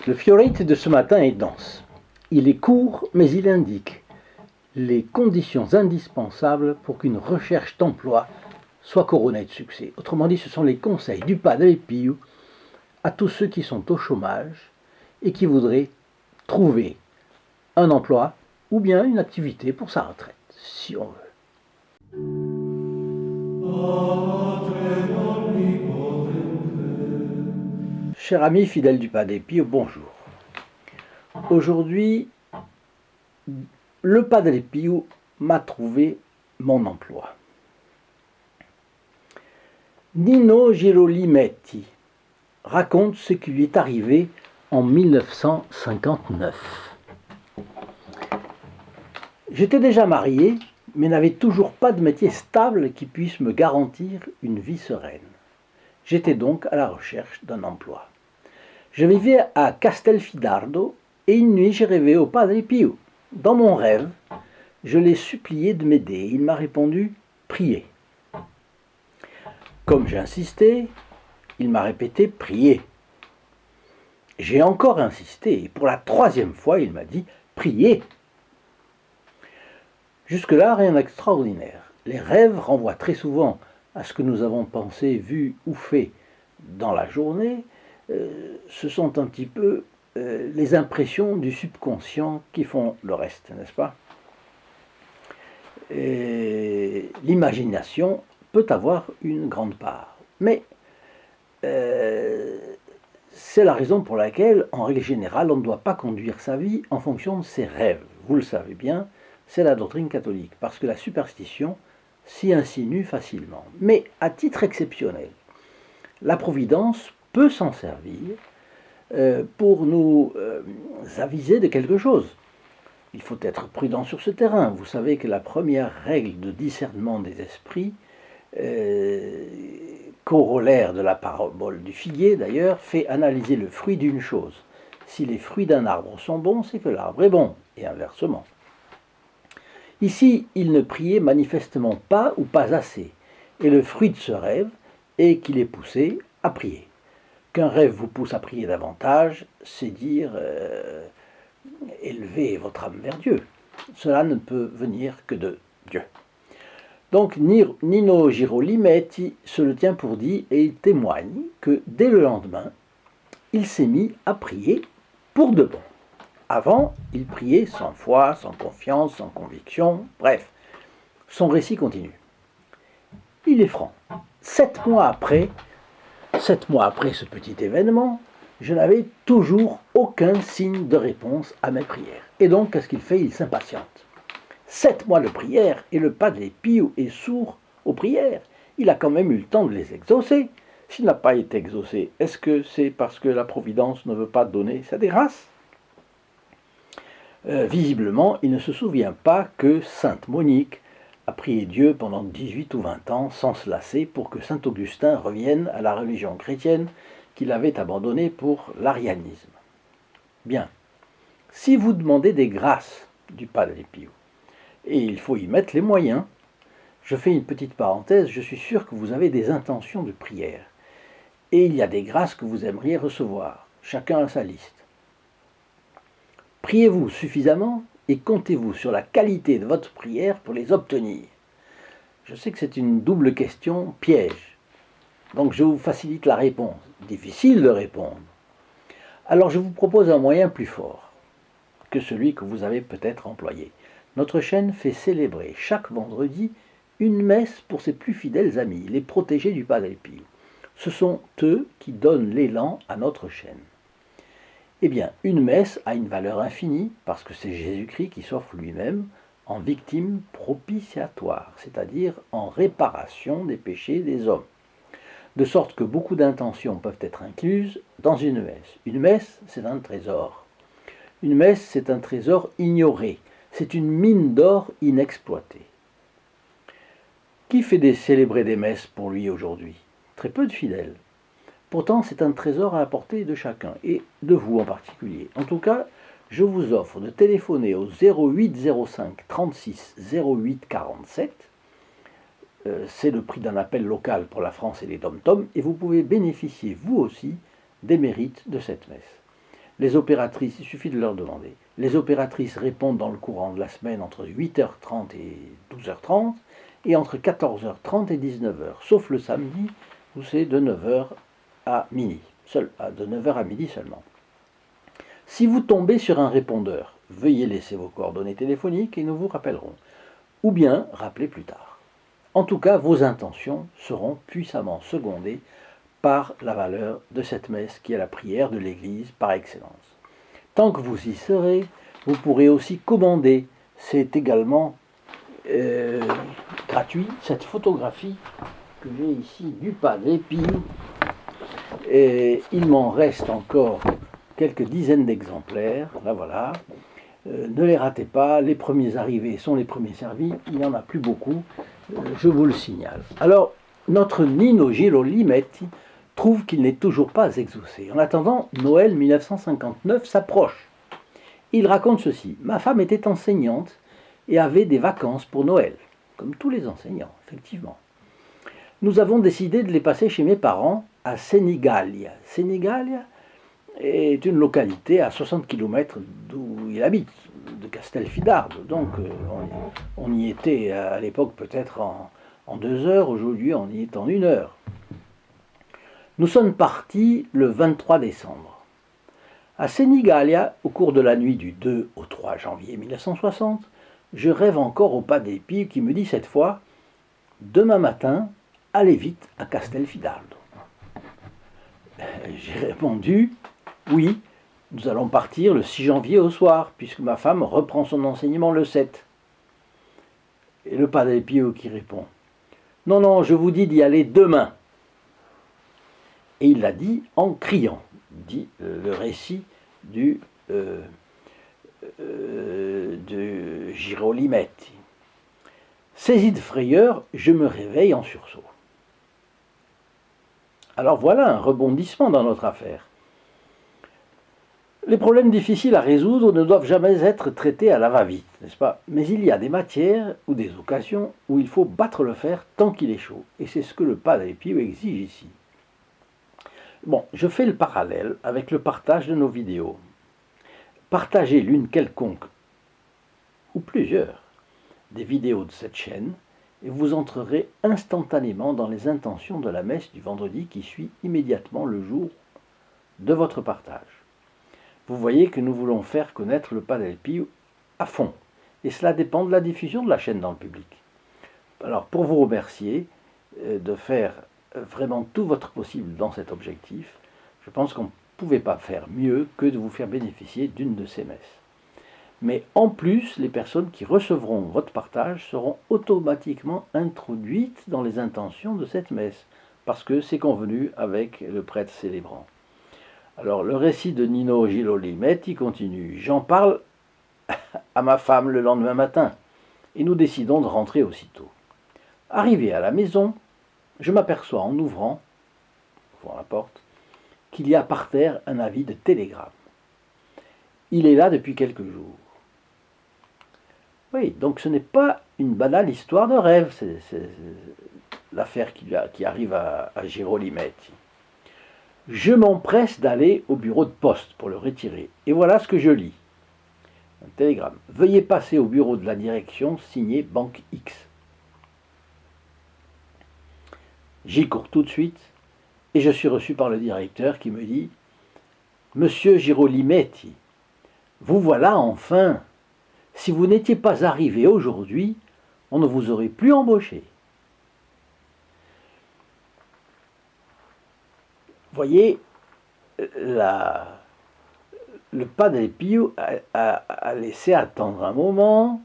Le Fiorite de ce matin est dense. Il est court, mais il indique les conditions indispensables pour qu'une recherche d'emploi soit couronnée de succès. Autrement dit, ce sont les conseils du Padre Pio à tous ceux qui sont au chômage et qui voudraient trouver un emploi ou bien une activité pour sa retraite, si on veut. Cher ami fidèle du Padre Pio, bonjour. Aujourd'hui, le Padre Pio m'a trouvé mon emploi. Nino Girolimetti raconte ce qui lui est arrivé en 1959. J'étais déjà marié, mais n'avais toujours pas de métier stable qui puisse me garantir une vie sereine. J'étais donc à la recherche d'un emploi. Je vivais à Castelfidardo et une nuit j'ai rêvé au Padre Pio. Dans mon rêve, je l'ai supplié de m'aider. Il m'a répondu « Priez ». Comme j'ai insisté, il m'a répété « Priez ». J'ai encore insisté et pour la troisième fois, il m'a dit « Priez ». Jusque-là, rien d'extraordinaire. Les rêves renvoient très souvent à ce que nous avons pensé, vu ou fait dans la journée. Ce sont un petit peu les impressions du subconscient qui font le reste, n'est-ce pas? L'imagination peut avoir une grande part. Mais c'est la raison pour laquelle, en règle générale, on ne doit pas conduire sa vie en fonction de ses rêves. Vous le savez bien, c'est la doctrine catholique, parce que la superstition s'y insinue facilement. Mais à titre exceptionnel, la Providence peut s'en servir pour nous aviser de quelque chose. Il faut être prudent sur ce terrain. Vous savez que la première règle de discernement des esprits, corollaire de la parabole du figuier d'ailleurs, fait analyser le fruit d'une chose. Si les fruits d'un arbre sont bons, c'est que l'arbre est bon, et inversement. Ici, il ne priait manifestement pas ou pas assez, et le fruit de ce rêve est qu'il est poussé à prier. Qu'un rêve vous pousse à prier davantage, c'est dire élevez votre âme vers Dieu. Cela ne peut venir que de Dieu. Donc Nino Girolimetti se le tient pour dit et il témoigne que dès le lendemain, il s'est mis à prier pour de bon. Avant, il priait sans foi, sans confiance, sans conviction, bref, son récit continue. Il est franc. 7 mois après ce petit événement, je n'avais toujours aucun signe de réponse à mes prières. Et donc, qu'est-ce qu'il fait? Il s'impatiente. 7 mois de prière et le Padre Pio est sourd aux prières. Il a quand même eu le temps de les exaucer. S'il n'a pas été exaucé, est-ce que c'est parce que la Providence ne veut pas donner sa grâce? Visiblement, il ne se souvient pas que Sainte Monique a prié Dieu pendant 18 ou 20 ans sans se lasser pour que Saint Augustin revienne à la religion chrétienne qu'il avait abandonnée pour l'arianisme. Bien, si vous demandez des grâces du Padre Pio, et il faut y mettre les moyens, je fais une petite parenthèse, je suis sûr que vous avez des intentions de prière, et il y a des grâces que vous aimeriez recevoir, chacun a sa liste. Priez-vous suffisamment et comptez-vous sur la qualité de votre prière pour les obtenir? Je sais que c'est une double question piège, donc je vous facilite la réponse. Difficile de répondre. Alors je vous propose un moyen plus fort que celui que vous avez peut-être employé. Notre chaîne fait célébrer chaque vendredi une messe pour ses plus fidèles amis, les protégés du Padre Pio. Ce sont eux qui donnent l'élan à notre chaîne. Eh bien, une messe a une valeur infinie parce que c'est Jésus-Christ qui s'offre lui-même en victime propitiatoire, c'est-à-dire en réparation des péchés des hommes. De sorte que beaucoup d'intentions peuvent être incluses dans une messe. Une messe, c'est un trésor. Une messe, c'est un trésor ignoré. C'est une mine d'or inexploitée. Qui fait célébrer des messes pour lui aujourd'hui? Très peu de fidèles. Pourtant, c'est un trésor à la portée de chacun, et de vous en particulier. En tout cas, je vous offre de téléphoner au 0805 36 08 47. C'est le prix d'un appel local pour la France et les dom-toms, et vous pouvez bénéficier, vous aussi, des mérites de cette messe. Les opératrices, il suffit de leur demander. Les opératrices répondent dans le courant de la semaine entre 8h30 et 12h30 et entre 14h30 et 19h, sauf le samedi où c'est de 9h à midi, de 9h à midi seulement. Si vous tombez sur un répondeur, veuillez laisser vos coordonnées téléphoniques et nous vous rappellerons. Ou bien rappelez plus tard. En tout cas, vos intentions seront puissamment secondées par la valeur de cette messe qui est la prière de l'Église par excellence. Tant que vous y serez, vous pourrez aussi commander. C'est également gratuit, cette photographie que j'ai ici du Padre Pio. Et il m'en reste encore quelques dizaines d'exemplaires. Là voilà. Ne les ratez pas, les premiers arrivés sont les premiers servis, il n'y en a plus beaucoup, je vous le signale. Alors, notre Nino Girolimetti trouve qu'il n'est toujours pas exaucé. En attendant, Noël 1959 s'approche. Il raconte ceci: ma femme était enseignante et avait des vacances pour Noël, comme tous les enseignants, effectivement. Nous avons décidé de les passer chez mes parents à Senigallia. Senigallia est une localité à 60 km d'où il habite, de Castelfidardo. Donc on y était à l'époque peut-être en 2 heures, aujourd'hui on y est en 1 heure. Nous sommes partis le 23 décembre. À Senigallia, au cours de la nuit du 2 au 3 janvier 1960, je rêve encore au Padre Pio qui me dit cette fois: demain matin, allez vite à Castelfidardo. J'ai répondu: oui, nous allons partir le 6 janvier au soir, puisque ma femme reprend son enseignement le 7. Et le Padre Pio qui répond: non, non, je vous dis d'y aller demain. Et il l'a dit en criant, dit le récit de Girolimetti. Saisi de frayeur, je me réveille en sursaut. Alors voilà un rebondissement dans notre affaire. Les problèmes difficiles à résoudre ne doivent jamais être traités à la va-vite, n'est-ce pas? Mais il y a des matières ou des occasions où il faut battre le fer tant qu'il est chaud. Et c'est ce que le Padre Pio exige ici. Bon, je fais le parallèle avec le partage de nos vidéos. Partagez l'une quelconque, ou plusieurs, des vidéos de cette chaîne, et vous entrerez instantanément dans les intentions de la messe du vendredi qui suit immédiatement le jour de votre partage. Vous voyez que nous voulons faire connaître le Padre Pio à fond, et cela dépend de la diffusion de la chaîne dans le public. Alors, pour vous remercier de faire vraiment tout votre possible dans cet objectif, je pense qu'on ne pouvait pas faire mieux que de vous faire bénéficier d'une de ces messes. Mais en plus, les personnes qui recevront votre partage seront automatiquement introduites dans les intentions de cette messe, parce que c'est convenu avec le prêtre célébrant. Alors, le récit de Nino Girolimetti continue. J'en parle à ma femme le lendemain matin, et nous décidons de rentrer aussitôt. Arrivé à la maison, je m'aperçois en ouvrant la porte qu'il y a par terre un avis de télégramme. Il est là depuis quelques jours. Oui, donc ce n'est pas une banale histoire de rêve, c'est l'affaire qui arrive à Girolimetti. Je m'empresse d'aller au bureau de poste pour le retirer. Et voilà ce que je lis. Un télégramme. Veuillez passer au bureau de la direction signé Banque X. J'y cours tout de suite et je suis reçu par le directeur qui me dit: Monsieur Girolimetti, vous voilà enfin. Si vous n'étiez pas arrivé aujourd'hui, on ne vous aurait plus embauché. Voyez, le Padre Pio a laissé attendre un moment,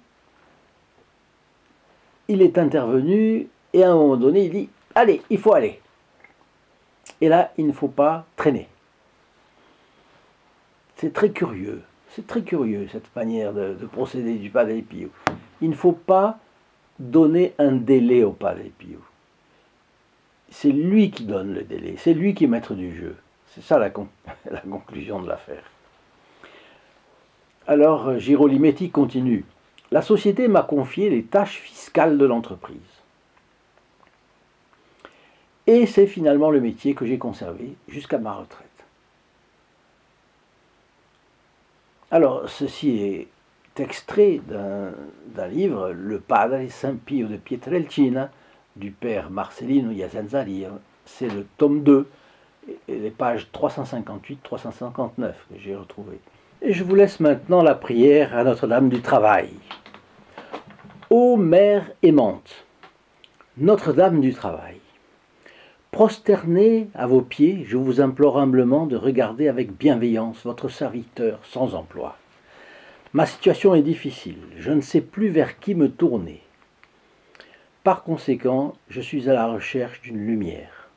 il est intervenu et à un moment donné il dit: allez, il faut aller. Et là, il ne faut pas traîner. C'est très curieux cette manière de procéder du Padre Pio. Il ne faut pas donner un délai au Padre Pio. C'est lui qui donne le délai, c'est lui qui est maître du jeu. C'est ça la conclusion de l'affaire. Alors, Girolimetti continue. La société m'a confié les tâches fiscales de l'entreprise. Et c'est finalement le métier que j'ai conservé jusqu'à ma retraite. Alors, ceci est extrait d'un livre, Le Padre San Pio de Pietrelcina, du père Marcelino Iazenzali. C'est le tome 2, et les pages 358-359 que j'ai retrouvées. Et je vous laisse maintenant la prière à Notre-Dame du Travail. Ô Mère aimante, Notre-Dame du Travail, prosterné à vos pieds, je vous implore humblement de regarder avec bienveillance votre serviteur sans emploi. Ma situation est difficile, je ne sais plus vers qui me tourner. Par conséquent, je suis à la recherche d'une lumière.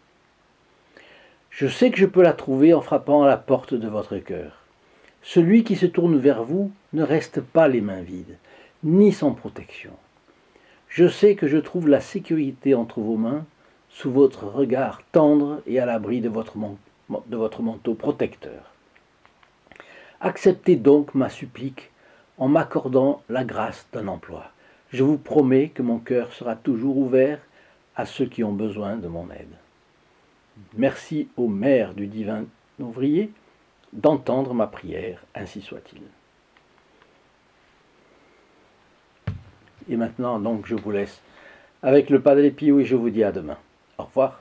Je sais que je peux la trouver en frappant à la porte de votre cœur. Celui qui se tourne vers vous ne reste pas les mains vides, ni sans protection. Je sais que je trouve la sécurité entre vos mains, sous votre regard tendre et à l'abri de votre manteau protecteur. Acceptez donc ma supplique en m'accordant la grâce d'un emploi. Je vous promets que mon cœur sera toujours ouvert à ceux qui ont besoin de mon aide. Merci ô Mère du divin ouvrier d'entendre ma prière, ainsi soit-il. Et maintenant, donc, je vous laisse avec le Padre Pio et je vous dis à demain. Au revoir.